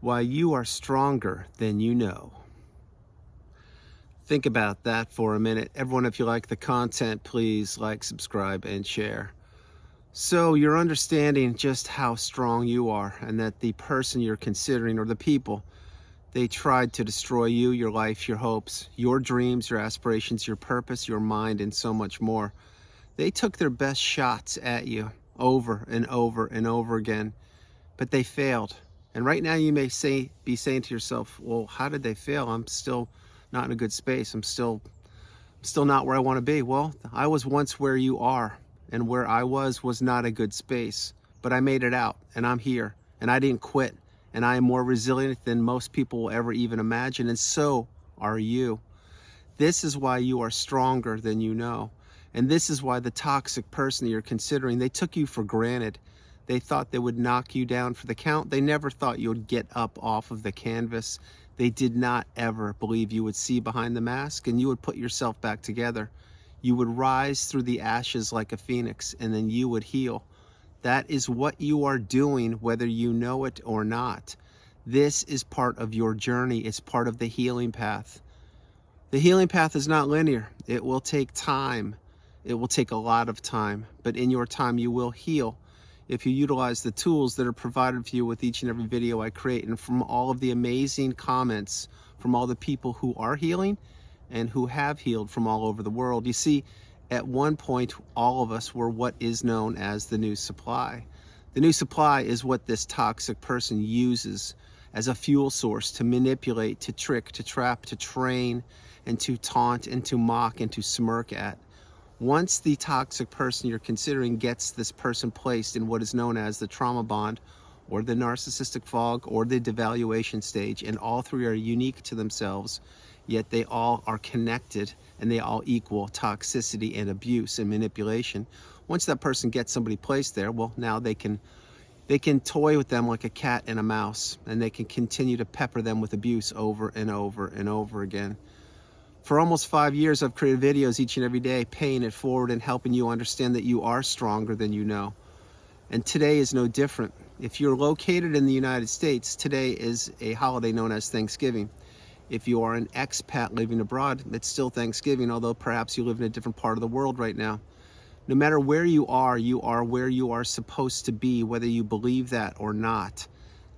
why you are stronger than you know. Think about that for a minute. Everyone, if you like the content, please like, subscribe, and share. So you're understanding just how strong you are, and that the person you're considering, or the people, they tried to destroy you, your life, your hopes, your dreams, your aspirations, your purpose, your mind, and so much more. They took their best shots at you over and over and over again, but they failed. And right now you may be saying to yourself, well, how did they fail? I'm still not in a good space. I'm still not where I want to be. Well, I was once where you are, and where I was not a good space, but I made it out, and I'm here, and I didn't quit, and I am more resilient than most people will ever even imagine, and so are you. This is why you are stronger than you know. And this is why the toxic person that you're considering, they took you for granted. They thought they would knock you down for the count. They never thought you would get up off of the canvas. They did not ever believe you would see behind the mask and you would put yourself back together. You would rise through the ashes like a phoenix, and then you would heal. That is what you are doing, whether you know it or not. This is part of your journey. It's part of the healing path. The healing path is not linear. It will take time. It will take a lot of time, but in your time you will heal if you utilize the tools that are provided for you with each and every video I create, and from all of the amazing comments from all the people who are healing and who have healed from all over the world. You see, at one point, all of us were what is known as the new supply. The new supply is what this toxic person uses as a fuel source to manipulate, to trick, to trap, to train, and to taunt, and to mock, and to smirk at. Once the toxic person you're considering gets this person placed in what is known as the trauma bond, or the narcissistic fog, or the devaluation stage, and all three are unique to themselves, yet they all are connected and they all equal toxicity and abuse and manipulation. Once that person gets somebody placed there, well, now they can toy with them like a cat and a mouse, and they can continue to pepper them with abuse over and over and over again. For almost 5 years, I've created videos each and every day, paying it forward and helping you understand that you are stronger than you know. And today is no different. If you're located in the United States, today is a holiday known as Thanksgiving. If you are an expat living abroad, it's still Thanksgiving, although perhaps you live in a different part of the world right now. No matter where you are where you are supposed to be, whether you believe that or not.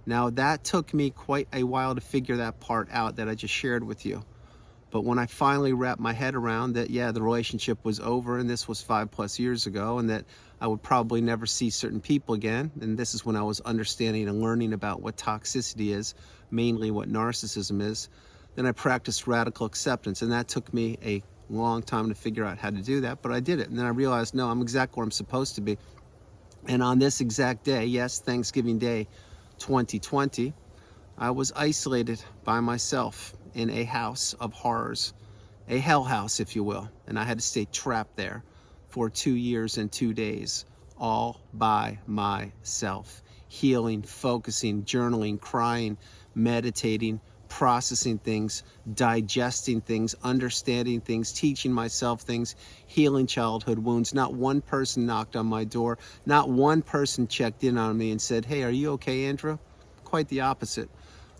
Now, that took me quite a while to figure that part out that I just shared with you. But when I finally wrapped my head around that, yeah, the relationship was over, and this was 5+ years ago, and that I would probably never see certain people again, and this is when I was understanding and learning about what toxicity is, mainly what narcissism is, then I practiced radical acceptance, and that took me a long time to figure out how to do that, but I did it. And then I realized, no, I'm exactly where I'm supposed to be. And on this exact day, yes, Thanksgiving Day 2020, I was isolated by myself in a house of horrors, a hell house, if you will. And I had to stay trapped there for 2 years and 2 days, all by myself, healing, focusing, journaling, crying, meditating, processing things, digesting things, understanding things, teaching myself things, healing childhood wounds. Not one person knocked on my door. Not one person checked in on me and said, hey, are you okay, Andrew? Quite the opposite.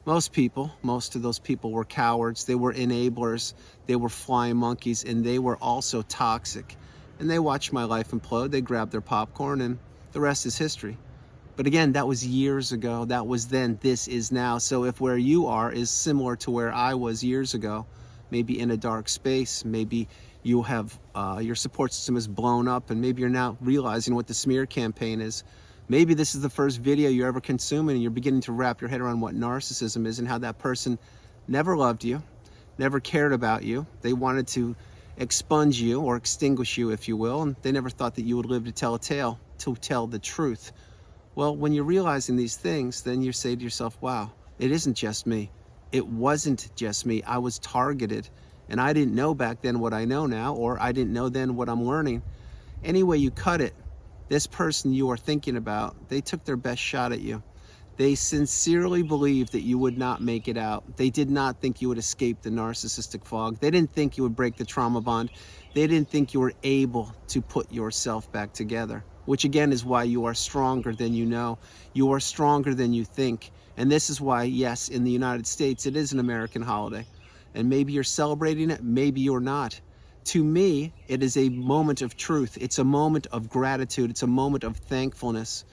Most of those people were cowards. They were enablers. They were flying monkeys, and they were also toxic. And they watched my life implode. They grabbed their popcorn, and the rest is history. But again, that was years ago. That was then. This is now. So if where you are is similar to where I was years ago, maybe in a dark space, maybe you have your support system is blown up, and maybe you're now realizing what the smear campaign is. Maybe this is the first video you're ever consuming, and you're beginning to wrap your head around what narcissism is and how that person never loved you, never cared about you. They wanted to expunge you or extinguish you, if you will, and they never thought that you would live to tell a tale, to tell the truth. Well, when you're realizing these things, then you say to yourself, wow, it isn't just me. It wasn't just me. I was targeted, and I didn't know back then what I know now, or I didn't know then what I'm learning. Any way you cut it, this person you are thinking about, they took their best shot at you. They sincerely believed that you would not make it out. They did not think you would escape the narcissistic fog. They didn't think you would break the trauma bond. They didn't think you were able to put yourself back together, which again is why you are stronger than you know. You are stronger than you think. And this is why, yes, in the United States, it is an American holiday. And maybe you're celebrating it, maybe you're not. To me, it is a moment of truth. It's a moment of gratitude. It's a moment of thankfulness.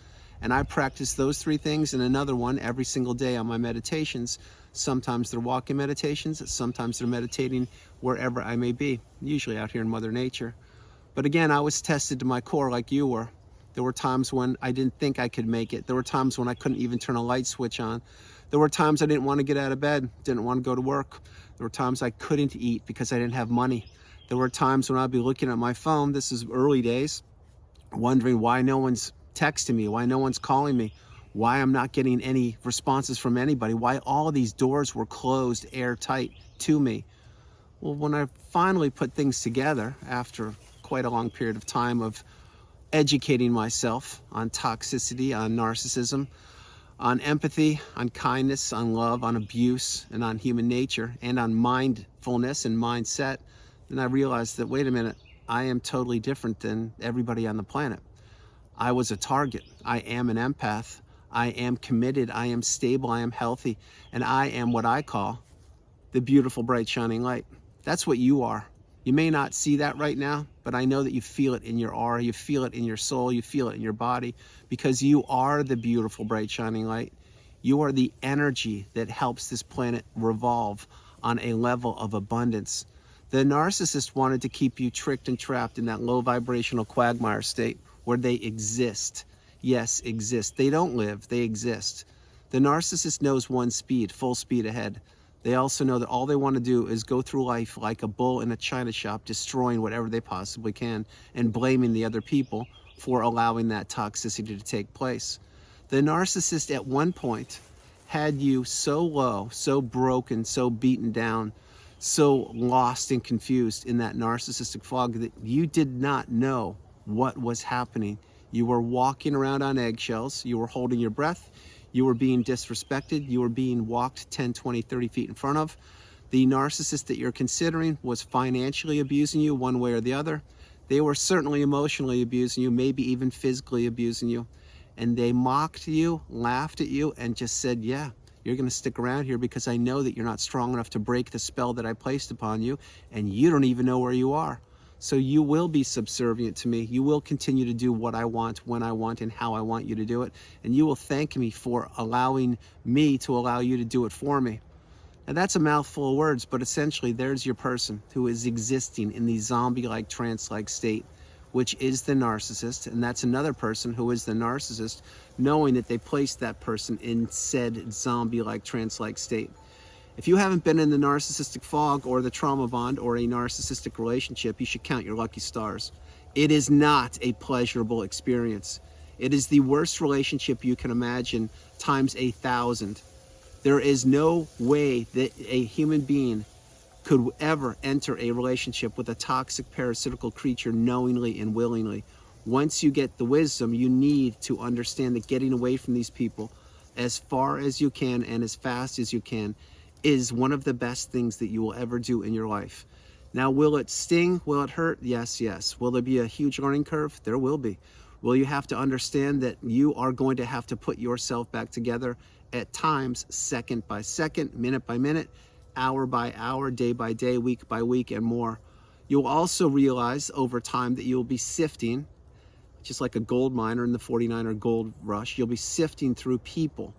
And I practice those three things and another one every single day on my meditations. Sometimes they're walking meditations, sometimes they're meditating wherever I may be, usually out here in Mother Nature. But again, I was tested to my core like you were. There were times when I didn't think I could make it. There were times when I couldn't even turn a light switch on. There were times I didn't want to get out of bed, didn't want to go to work. There were times I couldn't eat because I didn't have money. There were times when I'd be looking at my phone, this is early days, wondering why no one's texting me, why no one's calling me, why I'm not getting any responses from anybody, why all of these doors were closed airtight to me. Well, when I finally put things together after quite a long period of time of educating myself on toxicity, on narcissism, on empathy, on kindness, on love, on abuse, and on human nature, and on mindfulness and mindset, then I realized that, wait a minute, I am totally different than everybody on the planet. I was a target. I am an empath. I am committed. I am stable. I am healthy. And I am what I call the beautiful, bright, shining light. That's what you are. You may not see that right now, but I know that you feel it in your aura, you feel it in your soul, you feel it in your body, because you are the beautiful, bright, shining light. You are the energy that helps this planet revolve on a level of abundance. The narcissist wanted to keep you tricked and trapped in that low vibrational quagmire state where they exist. Yes, exist. They don't live, they exist. The narcissist knows one speed, full speed ahead. They also know that all they want to do is go through life like a bull in a china shop, destroying whatever they possibly can and blaming the other people for allowing that toxicity to take place. The narcissist at one point had you so low, so broken, so beaten down, so lost and confused in that narcissistic fog that you did not know what was happening. You were walking around on eggshells, you were holding your breath, you were being disrespected, you were being walked 10, 20, 30 feet in front of. The narcissist that you're considering was financially abusing you one way or the other. They were certainly emotionally abusing you, maybe even physically abusing you. And they mocked you, laughed at you, and just said, yeah, you're going to stick around here because I know that you're not strong enough to break the spell that I placed upon you, and you don't even know where you are. So you will be subservient to me. You will continue to do what I want, when I want, and how I want you to do it. And you will thank me for allowing me to allow you to do it for me. And that's a mouthful of words, but essentially there's your person who is existing in the zombie-like, trance-like state, which is the narcissist. And that's another person who is the narcissist, knowing that they placed that person in said zombie-like, trance-like state. If you haven't been in the narcissistic fog or the trauma bond or a narcissistic relationship, you should count your lucky stars. It is not a pleasurable experience. It is the worst relationship you can imagine times 1,000. There is no way that a human being could ever enter a relationship with a toxic parasitical creature knowingly and willingly. Once you get the wisdom, you need to understand that getting away from these people as far as you can and as fast as you can is one of the best things that you will ever do in your life. Now, will it sting? Will it hurt? Yes, yes. Will there be a huge learning curve? There will be. Will you have to understand that you are going to have to put yourself back together at times, second by second, minute by minute, hour by hour, day by day, week by week, and more. You'll also realize over time that you'll be sifting, just like a gold miner in the 49er gold rush, you'll be sifting through people.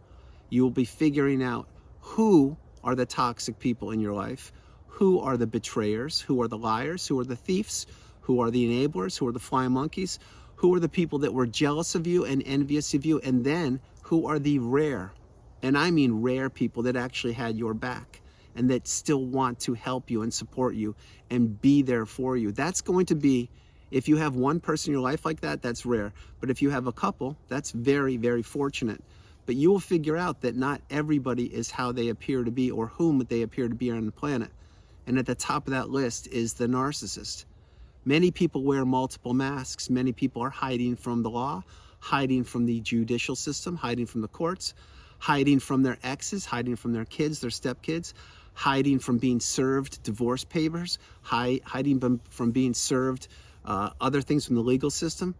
You'll be figuring out who are the toxic people in your life, who are the betrayers, who are the liars, who are the thieves, who are the enablers, who are the flying monkeys, who are the people that were jealous of you and envious of you, and then who are the rare, and I mean rare people that actually had your back and that still want to help you and support you and be there for you. That's going to be, if you have one person in your life like that, that's rare. But if you have a couple, that's very, very fortunate. But you will figure out that not everybody is how they appear to be or whom they appear to be on the planet. And at the top of that list is the narcissist. Many people wear multiple masks. Many people are hiding from the law, hiding from the judicial system, hiding from the courts, hiding from their exes, hiding from their kids, their stepkids, hiding from being served divorce papers, hiding from being served other things from the legal system.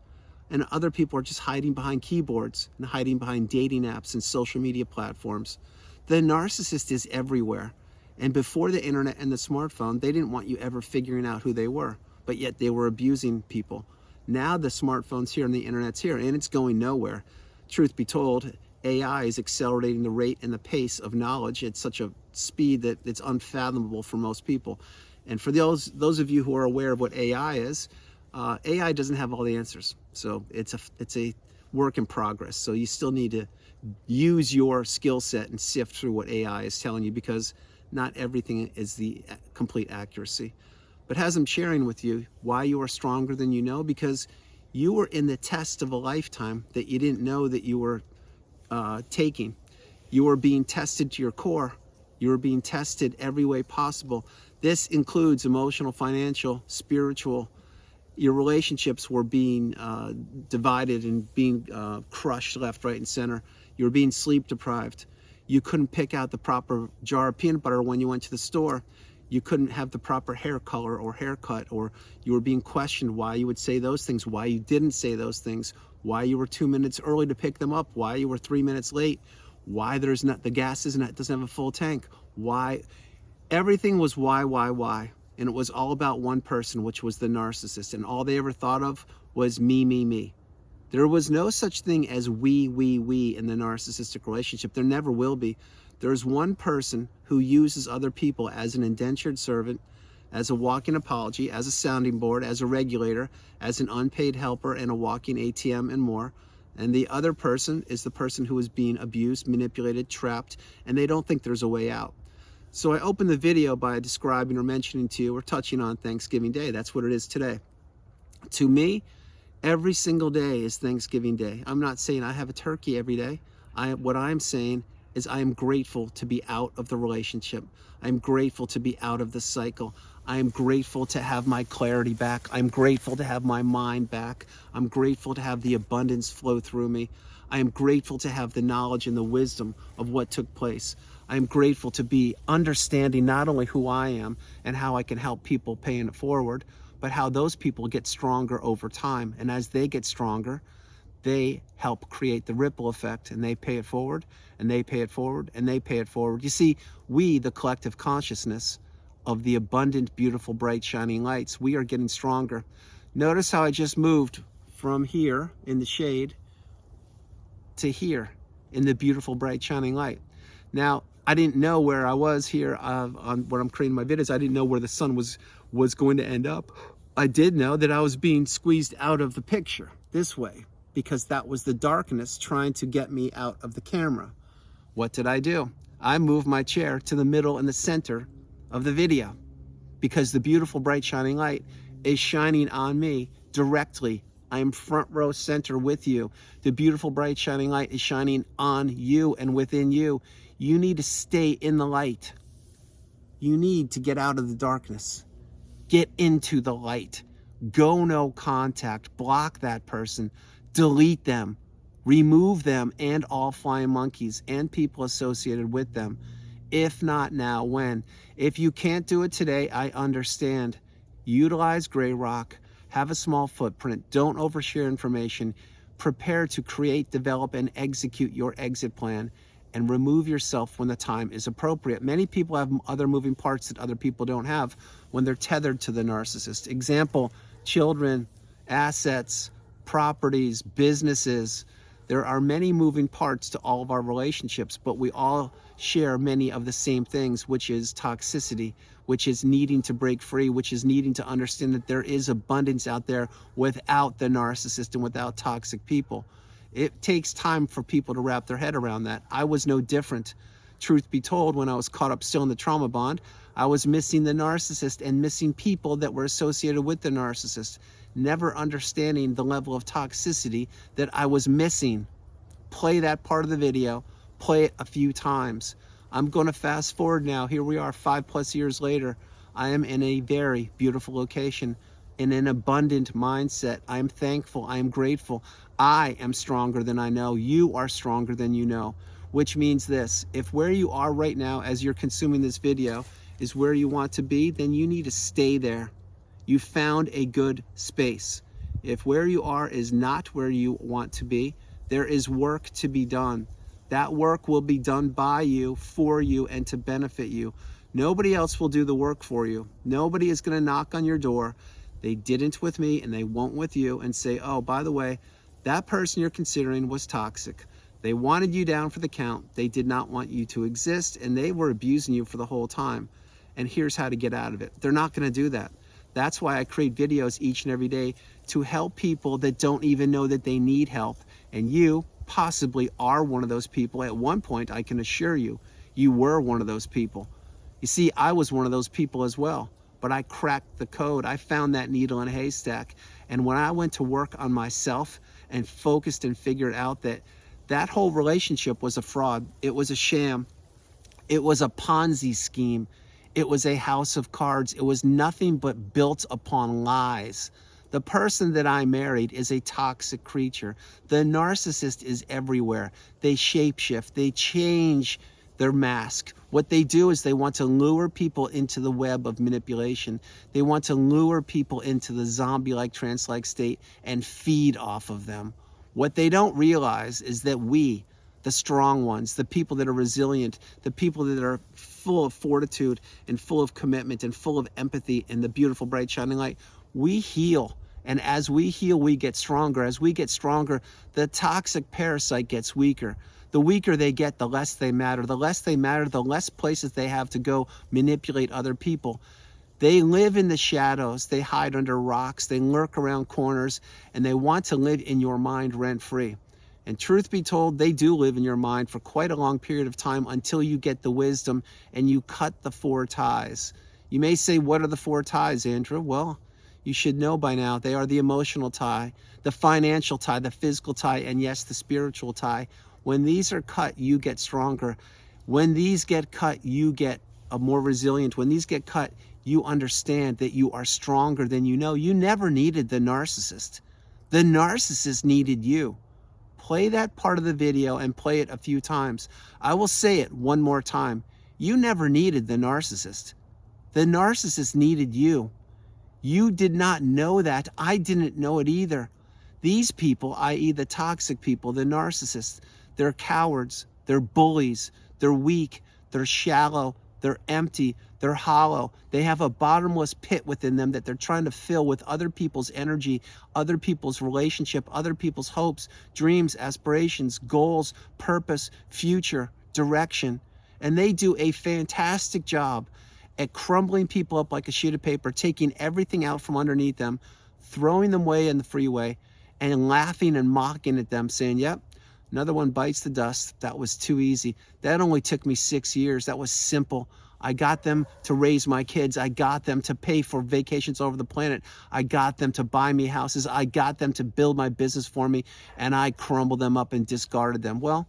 and other people are just hiding behind keyboards and hiding behind dating apps and social media platforms. The narcissist is everywhere. And before the internet and the smartphone, they didn't want you ever figuring out who they were, but yet they were abusing people. Now the smartphone's here and the internet's here, and it's going nowhere. Truth be told, AI is accelerating the rate and the pace of knowledge at such a speed that it's unfathomable for most people. And for those of you who are aware of what AI is, AI doesn't have all the answers. So it's a work in progress. So you still need to use your skill set and sift through what AI is telling you, because not everything is the complete accuracy. But as I'm sharing with you why you are stronger than you know, because you were in the test of a lifetime that you didn't know that you were taking. You were being tested to your core. You were being tested every way possible. This includes emotional, financial, spiritual. Your relationships were being divided and being crushed left, right, and center. You were being sleep deprived. You couldn't pick out the proper jar of peanut butter when you went to the store. You couldn't have the proper hair color or haircut, or you were being questioned why you would say those things, why you didn't say those things, why you were 2 minutes early to pick them up, why you were 3 minutes late, why the gas doesn't have a full tank, why. Everything was why. And it was all about one person, which was the narcissist. And all they ever thought of was me. There was no such thing as we in the narcissistic relationship. There never will be. There's one person who uses other people as an indentured servant, as a walking apology, as a sounding board, as a regulator, as an unpaid helper, and a walking ATM and more. And the other person is the person who is being abused, manipulated, trapped, and they don't think there's a way out. So I opened the video by describing or mentioning to you or touching on Thanksgiving Day. That's what it is today. To me, every single day is Thanksgiving Day. I'm not saying I have a turkey every day. What I'm saying is I am grateful to be out of the relationship. I'm grateful to be out of the cycle. I am grateful to have my clarity back. I'm grateful to have my mind back. I'm grateful to have the abundance flow through me. I am grateful to have the knowledge and the wisdom of what took place. I am grateful to be understanding not only who I am and how I can help people paying it forward, but how those people get stronger over time. And as they get stronger, they help create the ripple effect, and they pay it forward, and they pay it forward, and they pay it forward. You see, we, the collective consciousness of the abundant, beautiful, bright, shining lights, we are getting stronger. Notice how I just moved from here in the shade to here in the beautiful, bright, shining light. Now, I didn't know where I was here on where I'm creating my videos. I didn't know where the sun was going to end up. I did know that I was being squeezed out of the picture this way, because that was the darkness trying to get me out of the camera. What did I do? I moved my chair to the middle and the center of the video, because the beautiful, bright, shining light is shining on me directly. I am front row center with you. The beautiful, bright, shining light is shining on you and within you. You need to stay in the light. You need to get out of the darkness. Get into the light. Go no contact. Block that person. Delete them. Remove them and all flying monkeys and people associated with them. If not now, when? If you can't do it today, I understand. Utilize gray rock. Have a small footprint. Don't overshare information. Prepare to create, develop, and execute your exit plan, and remove yourself when the time is appropriate. Many people have other moving parts that other people don't have when they're tethered to the narcissist. Example, children, assets, properties, businesses. There are many moving parts to all of our relationships, but we all share many of the same things, which is toxicity, which is needing to break free, which is needing to understand that there is abundance out there without the narcissist and without toxic people. It takes time for people to wrap their head around that. I was no different. Truth be told, when I was caught up still in the trauma bond, I was missing the narcissist and missing people that were associated with the narcissist, never understanding the level of toxicity that I was missing. Play that part of the video, play it a few times. I'm going to fast forward now. Here we are 5+ years later. I am in a very beautiful location, in an abundant mindset. I am thankful. I am grateful. I am stronger than I know. You are stronger than you know, which means this: if where you are right now as you're consuming this video is where you want to be, then you need to stay there. You found a good space. If where you are is not where you want to be, there is work to be done. That work will be done by you, for you, and to benefit you. Nobody else will do the work for you. Nobody is going to knock on your door. They didn't with me, and they won't with you, and say, oh, by the way, that person you're considering was toxic. They wanted you down for the count. They did not want you to exist, and they were abusing you for the whole time. And here's how to get out of it. They're not going to do that. That's why I create videos each and every day to help people that don't even know that they need help. And you possibly are one of those people. At one point, I can assure you, you were one of those people. You see, I was one of those people as well, but I cracked the code. I found that needle in a haystack. And when I went to work on myself and focused and figured out that that whole relationship was a fraud, it was a sham, it was a Ponzi scheme, it was a house of cards, it was nothing but built upon lies. The person that I married is a toxic creature. The narcissist is everywhere. They shapeshift, they change their mask. What they do is they want to lure people into the web of manipulation. They want to lure people into the zombie-like, trance-like state and feed off of them. What they don't realize is that we, the strong ones, the people that are resilient, the people that are full of fortitude and full of commitment and full of empathy and the beautiful, bright, shining light, we heal. And as we heal, we get stronger. As we get stronger, the toxic parasite gets weaker. The weaker they get, the less they matter. The less they matter, the less places they have to go manipulate other people. They live in the shadows. They hide under rocks. They lurk around corners, and they want to live in your mind rent-free. And truth be told, they do live in your mind for quite a long period of time until you get the wisdom and you cut the 4 ties. You may say, what are the 4 ties, Andrew? Well, you should know by now they are the emotional tie, the financial tie, the physical tie, and yes, the spiritual tie. When these are cut, you get stronger. When these get cut, you get more resilient. When these get cut, you understand that you are stronger than you know. You never needed the narcissist. The narcissist needed you. Play that part of the video and play it a few times. I will say it one more time. You never needed the narcissist. The narcissist needed you. You did not know that. I didn't know it either. These people, i.e. the toxic people, the narcissists, they're cowards, they're bullies, they're weak, they're shallow, they're empty, they're hollow. They have a bottomless pit within them that they're trying to fill with other people's energy, other people's relationship, other people's hopes, dreams, aspirations, goals, purpose, future, direction. And they do a fantastic job at crumbling people up like a sheet of paper, taking everything out from underneath them, throwing them away in the freeway, and laughing and mocking at them, saying, yep, another one bites the dust. That was too easy. That only took me 6 years. That was simple. I got them to raise my kids. I got them to pay for vacations over the planet. I got them to buy me houses. I got them to build my business for me, and I crumbled them up and discarded them. Well,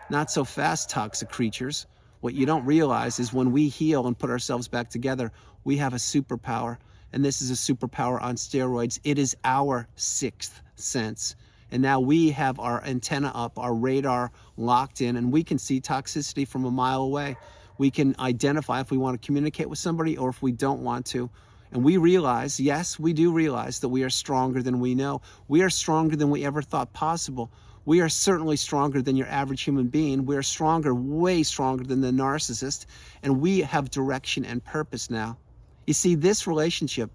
not so fast, toxic creatures. What you don't realize is when we heal and put ourselves back together, we have a superpower. And this is a superpower on steroids. It is our 6th sense. And now we have our antenna up, our radar locked in, and we can see toxicity from a mile away. We can identify if we want to communicate with somebody or if we don't want to. And we realize, yes, we do realize that we are stronger than we know. We are stronger than we ever thought possible. We are certainly stronger than your average human being. We are stronger, way stronger than the narcissist. And we have direction and purpose now. You see, this relationship,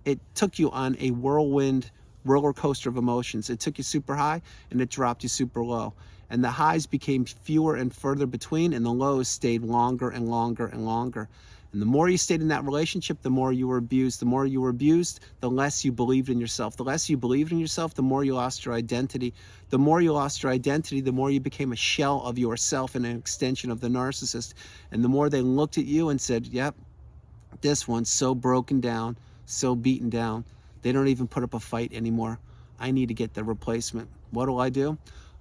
it took you on a whirlwind roller coaster of emotions. It took you super high and it dropped you super low. And the highs became fewer and further between, and the lows stayed longer and longer and longer. And the more you stayed in that relationship, the more you were abused. The more you were abused, the less you believed in yourself. The less you believed in yourself, the more you lost your identity. The more you lost your identity, the more you became a shell of yourself and an extension of the narcissist. And the more they looked at you and said, yep, this one's so broken down, so beaten down, they don't even put up a fight anymore. I need to get the replacement. What do?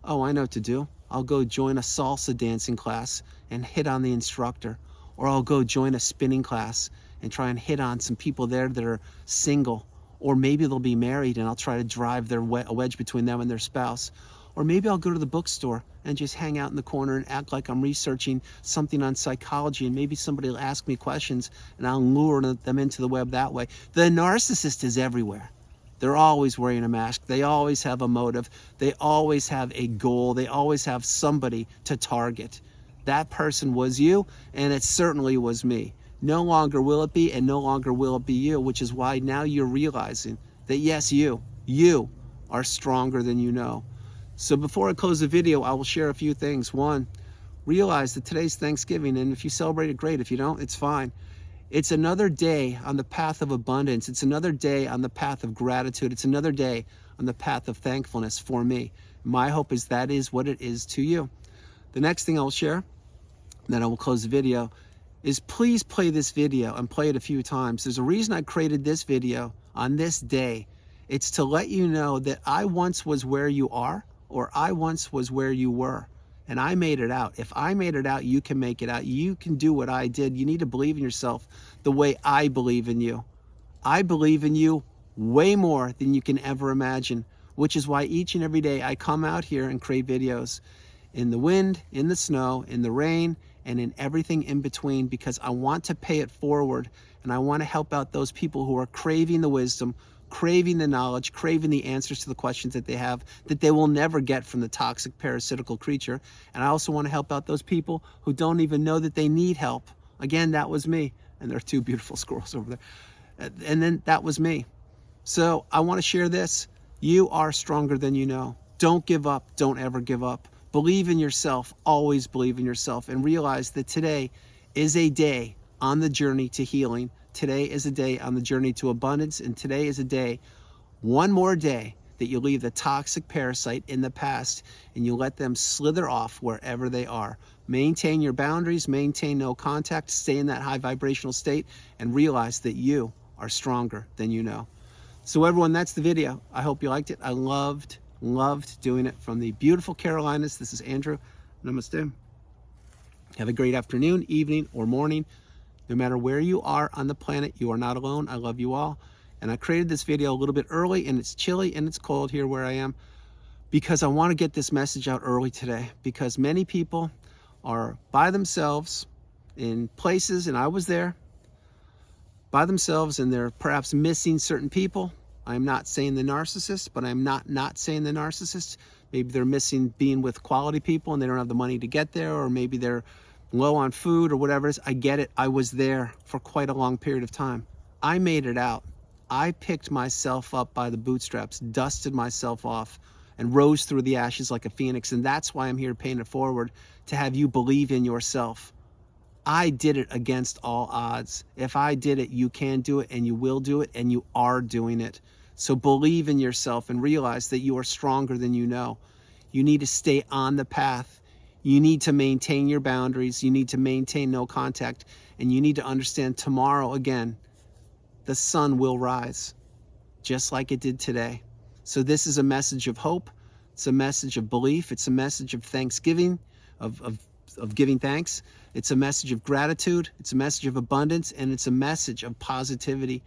Oh, I know what to do. I'll go join a salsa dancing class and hit on the instructor. Or I'll go join a spinning class and try and hit on some people there that are single. Or maybe they'll be married and I'll try to drive a wedge between them and their spouse. Or maybe I'll go to the bookstore and just hang out in the corner and act like I'm researching something on psychology, and maybe somebody will ask me questions and I'll lure them into the web that way. The narcissist is everywhere. They're always wearing a mask. They always have a motive. They always have a goal. They always have somebody to target. That person was you, and it certainly was me. No longer will it be, and no longer will it be you, which is why now you're realizing that yes, you are stronger than you know. So before I close the video, I will share a few things. One, realize that today's Thanksgiving, and if you celebrate it, great. If you don't, it's fine. It's another day on the path of abundance. It's another day on the path of gratitude. It's another day on the path of thankfulness for me. My hope is that is what it is to you. The next thing I will share, then I will close the video, is please play this video and play it a few times. There's a reason I created this video on this day. It's to let you know that I once was where you are, or I once was where you were, and I made it out. If I made it out, you can make it out. You can do what I did. You need to believe in yourself the way I believe in you. I believe in you way more than you can ever imagine, which is why each and every day I come out here and create videos in the wind, in the snow, in the rain, and in everything in between, because I want to pay it forward, and I want to help out those people who are craving the wisdom, craving the knowledge, craving the answers to the questions that they have that they will never get from the toxic parasitical creature. And I also want to help out those people who don't even know that they need help. Again, that was me. And there are two beautiful squirrels over there. And then that was me. So I want to share this. You are stronger than you know. Don't give up. Don't ever give up. Believe in yourself. Always believe in yourself, and realize that today is a day on the journey to healing. Today is a day on the journey to abundance, and today is a day, one more day, that you leave the toxic parasite in the past and you let them slither off wherever they are. Maintain your boundaries, maintain no contact, stay in that high vibrational state, and realize that you are stronger than you know. So everyone, that's the video. I hope you liked it. I loved doing it from the beautiful Carolinas. This is Andrew. Namaste. Have a great afternoon, evening, or morning. No matter where you are on the planet, you are not alone. I love you all. And I created this video a little bit early, and it's chilly and it's cold here where I am, because I want to get this message out early today, because many people are by themselves in places, and I was there, by themselves, and they're perhaps missing certain people. I'm not saying the narcissist, but I'm not saying the narcissist. Maybe they're missing being with quality people and they don't have the money to get there, or maybe they're low on food or whatever it is. I get it. I was there for quite a long period of time. I made it out. I picked myself up by the bootstraps, dusted myself off, and rose through the ashes like a phoenix. And that's why I'm here paying it forward, to have you believe in yourself. I did it against all odds. If I did it, you can do it, and you will do it, and you are doing it. So believe in yourself and realize that you are stronger than you know. You need to stay on the path. You need to maintain your boundaries. You need to maintain no contact. And you need to understand, tomorrow again, the sun will rise, just like it did today. So this is a message of hope. It's a message of belief. It's a message of thanksgiving, of giving thanks. It's a message of gratitude. It's a message of abundance. And it's a message of positivity.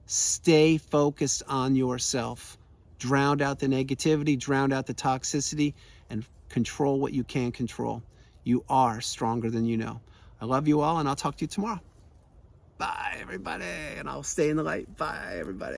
Stay focused on yourself. Drown out the negativity, drown out the toxicity, and control what you can control. You are stronger than you know. I love you all, and I'll talk to you tomorrow. Bye, everybody. And I'll stay in the light. Bye, everybody.